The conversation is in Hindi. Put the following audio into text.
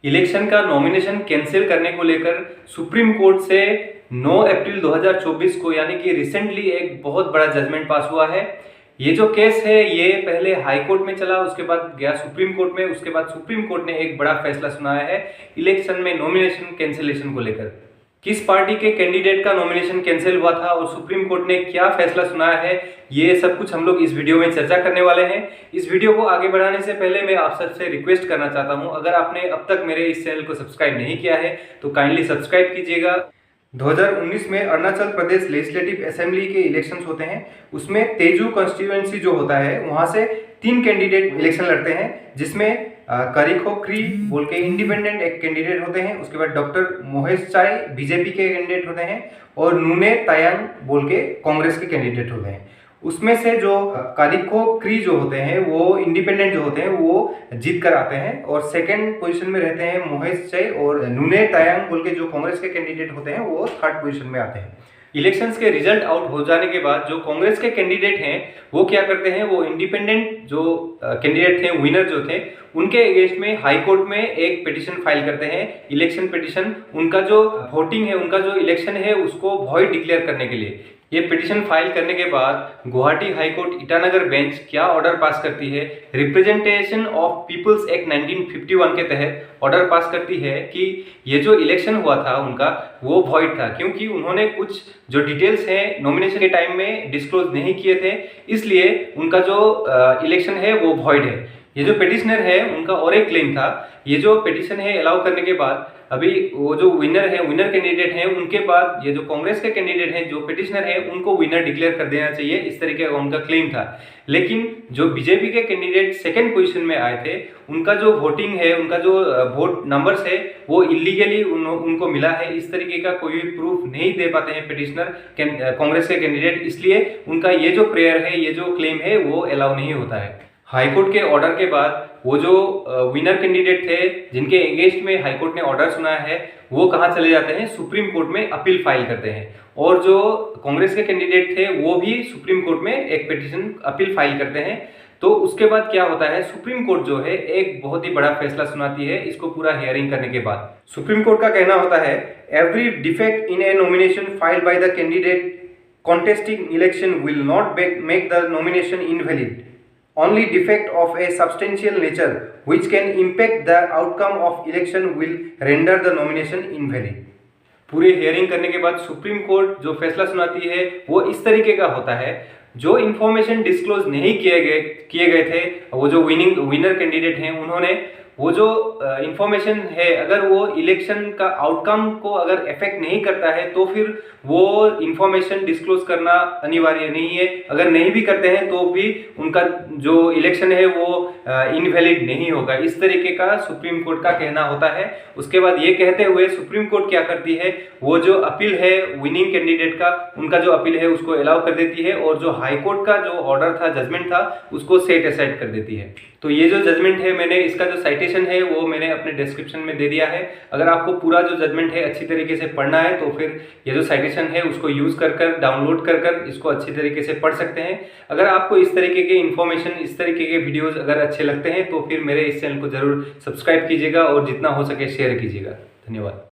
इलेक्शन का नॉमिनेशन कैंसिल करने को लेकर सुप्रीम कोर्ट से 9 अप्रैल 2024 को यानी कि रिसेंटली एक बहुत बड़ा जजमेंट पास हुआ है। ये जो केस है ये पहले हाई कोर्ट में चला, उसके बाद गया सुप्रीम कोर्ट में, उसके बाद सुप्रीम कोर्ट ने एक बड़ा फैसला सुनाया है इलेक्शन में नॉमिनेशन कैंसिलेशन को लेकर। किस पार्टी के कैंडिडेट का नॉमिनेशन कैंसिल हुआ था और सुप्रीम कोर्ट ने क्या फैसला सुनाया है, ये सब कुछ हम लोग इस वीडियो में चर्चा करने वाले हैं। इस वीडियो को आगे बढ़ाने से पहले मैं आप सबसे रिक्वेस्ट करना चाहता हूं, अगर आपने अब तक मेरे इस चैनल को सब्सक्राइब नहीं किया है तो काइंडली सब्सक्राइब कीजिएगा। 2019 में अरुणाचल प्रदेश लेजिस्लेटिव असेंबली के इलेक्शंस होते हैं, उसमें तेजू कॉन्स्टिट्यूएंसी जो होता है वहां से 3 कैंडिडेट इलेक्शन लड़ते हैं, जिसमें करिखो क्री बोल के इंडिपेंडेंट एक कैंडिडेट होते हैं, उसके बाद डॉक्टर मोहेश चाई बीजेपी के कैंडिडेट होते हैं और नूने तायांग बोल के कांग्रेस के कैंडिडेट होते हैं। उसमें से जो कारिखो क्री जो होते हैं वो इंडिपेंडेंट जो होते हैं वो जीत कर आते हैं और सेकंड पोजीशन में रहते हैं मोहेश चाई, और नूने तायांग बोल के जो कांग्रेस के कैंडिडेट होते हैं वो थर्ड पोजीशन में आते हैं। इलेक्शंस के रिजल्ट आउट हो जाने के बाद जो कांग्रेस के कैंडिडेट हैं वो क्या करते हैं, वो इंडिपेंडेंट जो कैंडिडेट थे, विनर जो थे, उनके अगेंस्ट में हाई कोर्ट में एक पिटीशन फाइल करते हैं, इलेक्शन पिटीशन। उनका जो वोटिंग है, उनका जो इलेक्शन है उसको वॉइड डिक्लेयर करने के लिए ये पिटीशन फाइल करने के बाद Guwahati high court Itanagar bench क्या ऑर्डर पास करती है, रिप्रेजेंटेशन ऑफ पीपल्स एक्ट 1951 के तहत ऑर्डर पास करती है कि ये जो इलेक्शन हुआ था उनका वो वॉइड था, क्योंकि उन्होंने कुछ जो डिटेल्स हैं नॉमिनेशन के टाइम में डिस्क्लोज नहीं किए थे, इसलिए उनका जो इलेक्शन है वो वॉइड है। ये जो पिटिशनर है उनका और एक क्लेम था, ये जो पिटीशन है अलाउ करने के बाद अभी वो जो विनर है, विनर कैंडिडेट हैं, उनके बाद ये जो कांग्रेस के कैंडिडेट हैं, जो पिटिशनर हैं, उनको विनर डिक्लेयर कर देना चाहिए, इस तरीके का उनका क्लेम था। लेकिन जो बीजेपी के कैंडिडेट सेकंड पोजीशन में आए थे, उनका जो वोटिंग है, उनका जो वोट नंबर्स है वो इलीगली उनको मिला है, इस तरीके का कोई भी प्रूफ नहीं दे पाते हैं पिटिशनर कांग्रेस के कैंडिडेट, इसलिए उनका ये जो प्रेयर है, ये जो क्लेम है वो अलाउ नहीं होता है। हाईकोर्ट के ऑर्डर के बाद वो जो विनर कैंडिडेट थे जिनके अगेंस्ट में हाईकोर्ट ने ऑर्डर सुनाया है वो कहाँ चले जाते हैं, सुप्रीम कोर्ट में अपील फाइल करते हैं। और जो कांग्रेस के कैंडिडेट थे वो भी सुप्रीम कोर्ट में एक पिटीशन अपील फाइल करते हैं। तो उसके बाद क्या होता है, सुप्रीम कोर्ट जो है एक बहुत ही बड़ा फैसला सुनाती है, इसको पूरा हियरिंग करने के बाद सुप्रीम कोर्ट का कहना होता है, every defect in A nomination filed by the candidate contesting election will not make the nomination invalid. Only defect of a substantial nature which can impact the outcome of election will render the nomination invalid। पूरी हियरिंग करने के बाद सुप्रीम कोर्ट जो फैसला सुनाती है वो इस तरीके का होता है, जो इन्फॉर्मेशन डिस्क्लोज नहीं किए गए थे, वो जो विनर कैंडिडेट हैं उन्होंने वो जो इंफॉर्मेशन है अगर वो इलेक्शन का आउटकम को अगर इफेक्ट नहीं करता है तो फिर वो इंफॉर्मेशन डिस्क्लोज करना अनिवार्य नहीं है। अगर नहीं भी करते हैं तो भी उनका जो इलेक्शन है वो इनवैलिड नहीं होगा, इस तरीके का सुप्रीम कोर्ट का कहना होता है। उसके बाद ये कहते हुए सुप्रीम कोर्ट क्या करती है, वो जो अपील है विनिंग कैंडिडेट का, उनका जो अपील है उसको अलाउ कर देती है और जो हाई कोर्ट का जो ऑर्डर था, जजमेंट था, उसको सेट असाइड कर देती है। तो ये जो जजमेंट है, मैंने इसका जो साइटेशन है वो मैंने अपने डिस्क्रिप्शन में दे दिया है। अगर आपको पूरा जो जजमेंट है अच्छी तरीके से पढ़ना है तो फिर ये जो साइटेशन है उसको यूज कर डाउनलोड कर इसको अच्छी तरीके से पढ़ सकते हैं। अगर आपको इस तरीके के इन्फॉर्मेशन, इस तरीके के वीडियोस अगर अच्छे लगते हैं तो फिर मेरे इस चैनल को जरूर सब्सक्राइब कीजिएगा और जितना हो सके शेयर कीजिएगा। धन्यवाद।